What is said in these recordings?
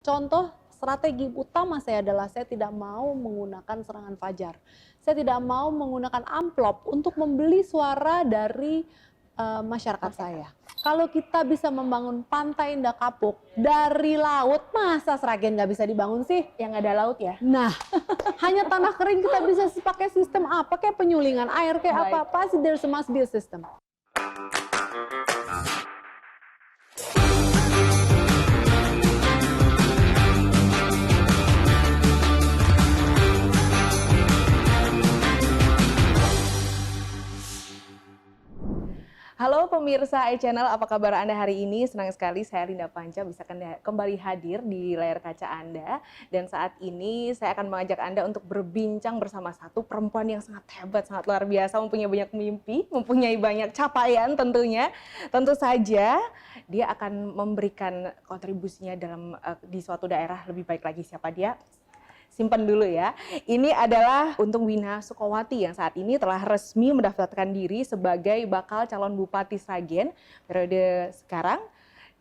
Contoh strategi utama saya adalah saya tidak mau menggunakan serangan fajar. Saya tidak mau menggunakan amplop untuk membeli suara dari masyarakat saya. Kalau kita bisa membangun pantai Indah Kapuk dari laut, masa Sragen nggak bisa dibangun sih? Yang ada laut ya? Nah, hanya tanah kering kita bisa pakai sistem apa? Kayak penyulingan air, kayak Baik. apa? Pasti there must be a system. Halo pemirsa iChannel, apa kabar Anda hari ini? Senang sekali saya Linda Panca bisa kembali hadir di layar kaca Anda. Dan saat ini saya akan mengajak Anda untuk berbincang bersama satu perempuan yang sangat hebat, sangat luar biasa, mempunyai banyak mimpi, mempunyai banyak capaian tentunya. Tentu saja dia akan memberikan kontribusinya dalam di suatu daerah lebih baik lagi. Siapa dia? Simpan dulu ya. Ini adalah Untung Wina Sukowati yang saat ini telah resmi mendaftarkan diri sebagai bakal calon Bupati Sragen periode sekarang.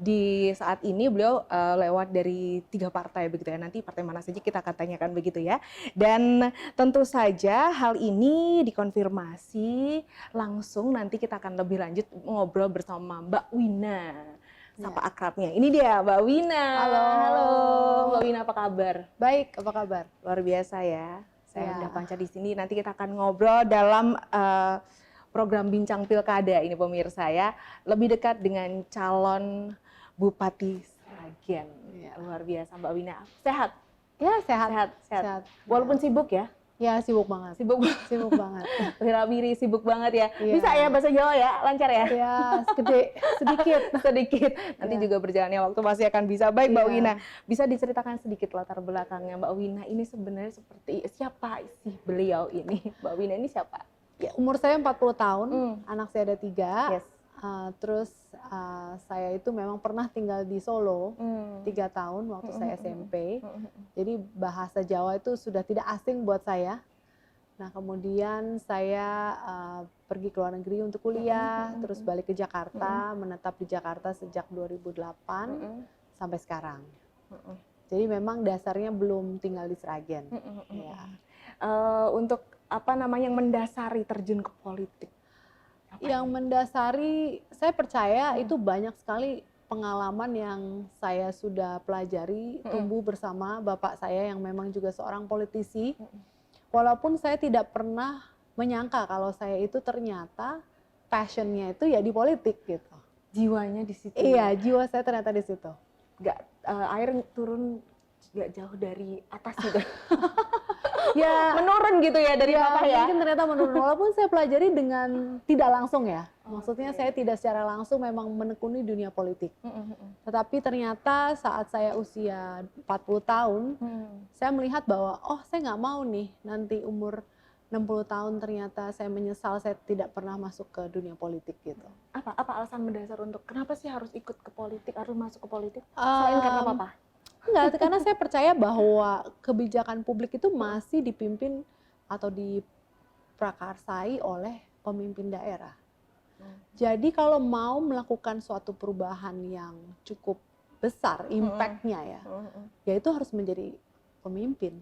Di saat ini beliau lewat dari 3 partai begitu ya. Nanti partai mana saja kita akan tanyakan begitu ya. Dan tentu saja hal ini dikonfirmasi langsung, nanti kita akan lebih lanjut ngobrol bersama Mbak Wina. Sapa akrabnya. Ini dia Mbak Wina. Halo. Halo. Mbak Wina, apa kabar? Baik, apa kabar? Luar biasa ya. Saya Ya. Linda Panca di sini. Nanti kita akan ngobrol dalam program Bincang Pilkada ini pemirsa ya. Lebih dekat dengan calon Bupati Sragen. Ya. Luar biasa Mbak Wina. Sehat? Ya, sehat. Sehat. Walaupun sibuk ya? Ya, sibuk banget. Sibuk Sibuk banget. Wira-wiri sibuk banget ya. Iya. Bisa ya bahasa Jawa ya? Lancar ya? Ya, sedikit. Sedikit. Nanti Ya. juga berjalannya waktu pasti akan bisa. Baik Mbak Iya. Wina, bisa diceritakan sedikit latar belakangnya Mbak Wina ini sebenarnya seperti siapa sih beliau ini? Mbak Wina ini siapa? Ya, umur saya 40 tahun, anak saya ada 3. Yes. Terus saya itu memang pernah tinggal di Solo 3 tahun waktu saya SMP. Jadi bahasa Jawa itu sudah tidak asing buat saya. Nah kemudian saya pergi ke luar negeri untuk kuliah, terus balik ke Jakarta, menetap di Jakarta sejak 2008 sampai sekarang. Jadi memang dasarnya belum tinggal di Sragen. Ya. Untuk apa namanya yang mendasari terjun ke politik? Yang mendasari, saya percaya itu banyak sekali pengalaman yang saya sudah pelajari, tumbuh bersama bapak saya yang memang juga seorang politisi. Walaupun saya tidak pernah menyangka kalau saya itu ternyata passionnya itu ya di politik gitu. Jiwanya di situ. Iya, jiwa saya ternyata di situ. Air turun gak jauh dari atas gitu. Ya, Menurun gitu ya dari papa ya. mungkin ternyata menurun. Walaupun saya pelajari dengan tidak langsung ya. Maksudnya saya tidak secara langsung memang menekuni dunia politik. Tetapi ternyata saat saya usia 40 tahun, saya melihat bahwa oh saya nggak mau nih nanti umur 60 tahun ternyata saya menyesal saya tidak pernah masuk ke dunia politik gitu. Apa alasan mendasar untuk kenapa sih harus ikut ke politik, harus masuk ke politik? Selain karena papa? Enggak, karena saya percaya bahwa kebijakan publik itu masih dipimpin atau diprakarsai oleh pemimpin daerah. Jadi kalau mau melakukan suatu perubahan yang cukup besar impact-nya ya itu harus menjadi pemimpin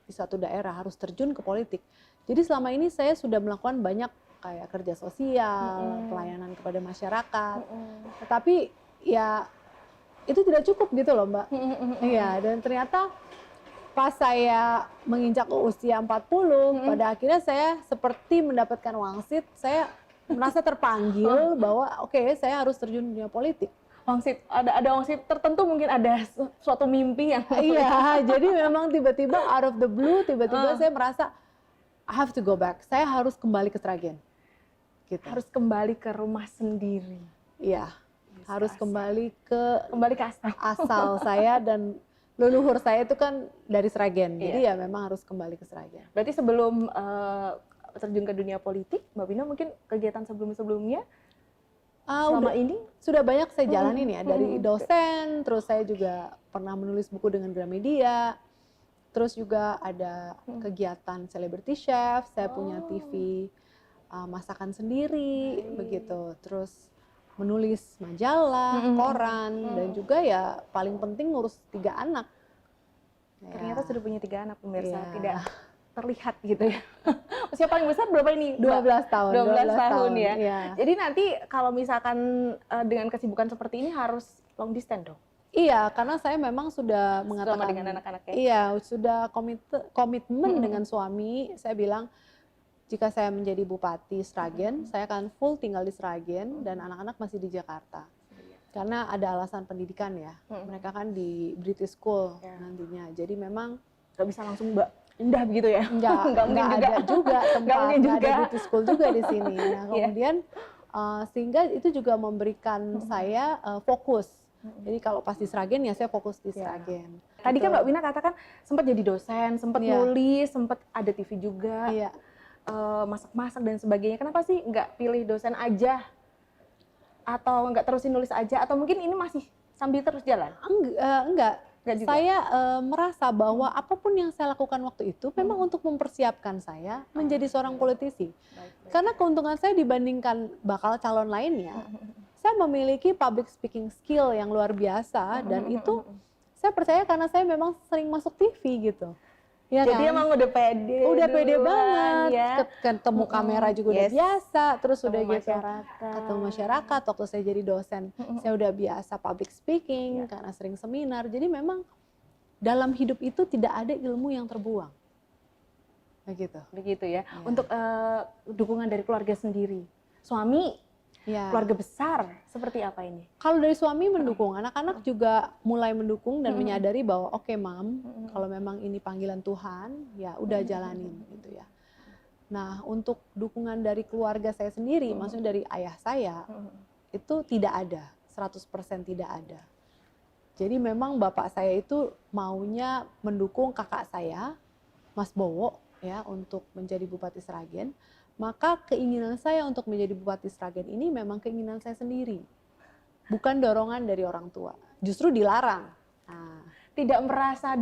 di suatu daerah, harus terjun ke politik. Jadi selama ini saya sudah melakukan banyak kayak kerja sosial, pelayanan kepada masyarakat. Tetapi ya itu tidak cukup gitu loh Mbak. Iya, dan ternyata pas saya menginjak usia 40, pada akhirnya saya seperti mendapatkan wangsit, saya merasa terpanggil bahwa oke, saya harus terjun di dunia politik. Wangsit, ada wangsit tertentu, mungkin ada suatu mimpi yang Iya, jadi memang tiba-tiba out of the blue, tiba-tiba saya merasa I have to go back. Saya harus kembali ke Sragen. Gitu. harus kembali ke rumah sendiri. Iya, harus kembali ke asal saya, dan leluhur saya itu kan dari Sragen. Jadi ya memang harus kembali ke Sragen. Berarti sebelum terjun ke dunia politik, Mbak Wina mungkin kegiatan sebelum-sebelumnya selama ini sudah banyak saya jalanin ya, dari dosen, terus saya juga pernah menulis buku dengan Gramedia, terus juga ada kegiatan celebrity chef, saya punya TV masakan sendiri, begitu, terus menulis majalah, koran, dan juga ya paling penting ngurus 3 anak. Ternyata Ya. sudah punya 3 anak pemirsa, Iya. tidak terlihat gitu ya. Usia paling besar berapa ini? 12 tahun. 12 tahun ya. Iya. Jadi nanti kalau misalkan dengan kesibukan seperti ini harus long distance dong? Iya, karena saya memang sudah Selama mengatakan, dengan anak-anaknya? iya, sudah komitmen dengan suami. Saya bilang, jika saya menjadi Bupati Sragen, saya akan full tinggal di Sragen dan anak-anak masih di Jakarta. Karena ada alasan pendidikan ya. Mereka kan di British School Ya. nantinya. Jadi memang Nggak bisa langsung Mbak indah begitu ya? nggak mungkin ada juga tempat, mungkin nggak ada juga. British School juga di sini. Nah, Iya. kemudian sehingga itu juga memberikan saya fokus. Jadi kalau pas di Sragen ya saya fokus di Ya. Sragen. Tadi kan Gitu. Mbak Wina katakan sempat jadi dosen, sempat Iya. nulis, sempat ada TV juga, Iya. masak-masak dan sebagainya. Kenapa sih nggak pilih dosen aja? Atau nggak terusin nulis aja? Atau mungkin ini masih sambil terus jalan? Enggak. Nggak juga? Saya merasa bahwa apapun yang saya lakukan waktu itu memang untuk mempersiapkan saya menjadi seorang politisi. Karena keuntungan saya dibandingkan bakal calon lainnya, saya memiliki public speaking skill yang luar biasa dan itu saya percaya karena saya memang sering masuk TV gitu. Ya Jadi kan? emang udah pede Udah pede duluan, banget, ya. ketemu kamera juga udah Yes. biasa, terus Ketemu udah gitu masyarakat. ketemu masyarakat. Waktu saya jadi dosen, saya udah biasa public speaking Ya. karena sering seminar. Jadi memang dalam hidup itu tidak ada ilmu yang terbuang. Begitu. Begitu ya. Ya. Untuk dukungan dari keluarga sendiri, suami, Ya. keluarga besar, seperti apa ini? Kalau dari suami mendukung, anak-anak juga mulai mendukung dan menyadari bahwa oke, Mam, kalau memang ini panggilan Tuhan, ya udah jalanin gitu ya. Nah, untuk dukungan dari keluarga saya sendiri, maksudnya dari ayah saya, itu tidak ada, 100% tidak ada. Jadi memang bapak saya itu maunya mendukung kakak saya, Mas Bowo, ya, untuk menjadi Bupati Sragen. Maka keinginan saya untuk menjadi Bupati Sragen ini memang keinginan saya sendiri, bukan dorongan dari orang tua. Justru dilarang. Nah, Tidak merasa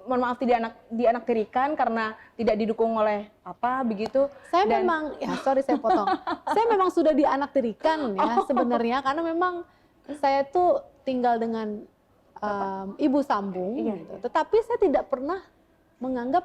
mohon maaf tidak dianaktirikan karena tidak didukung oleh papa begitu. saya Dan- memang, ya sorry saya potong. Saya memang sudah dianaktirikan ya sebenarnya karena memang saya tuh tinggal dengan ibu sambung, Iya, gitu. Tetapi saya tidak pernah menganggap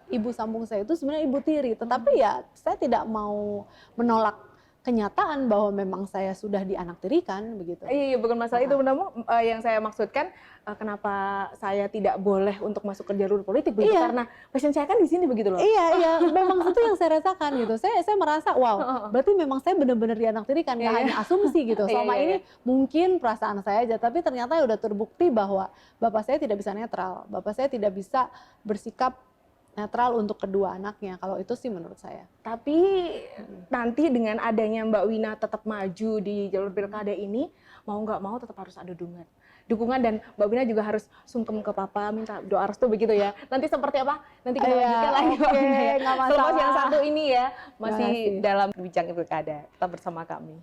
ibu sambung saya itu sebenarnya ibu tiri. Tetapi ya saya tidak mau menolak kenyataan bahwa memang saya sudah dianaktirikan begitu. Iya, bukan masalah itu, namun yang saya maksudkan kenapa saya tidak boleh untuk masuk ke jalur politik begitu, Iya. karena passion saya kan di sini begitu loh. Iya, memang itu yang saya rasakan gitu. Saya merasa wow, berarti memang saya benar-benar dianaktirikan, nggak Iya, hanya asumsi gitu. Iya, Selama iya, ini mungkin perasaan saya aja, tapi ternyata udah terbukti bahwa bapak saya tidak bisa netral. Bapak saya tidak bisa bersikap netral untuk kedua anaknya. Kalau itu sih menurut saya. Tapi nanti dengan adanya Mbak Wina tetap maju di jalur pilkada ini, mau nggak mau tetap harus ada dukungan dan Mbak Wina juga harus sungkem ke papa, minta doa restu begitu ya. Nanti seperti apa? Nanti kita Iya, lanjutkan lagi Mbak oke, Wina ya. nggak Selepas masalah. yang satu ini ya, masih Makasih. dalam bincang pilkada. Tetap bersama kami.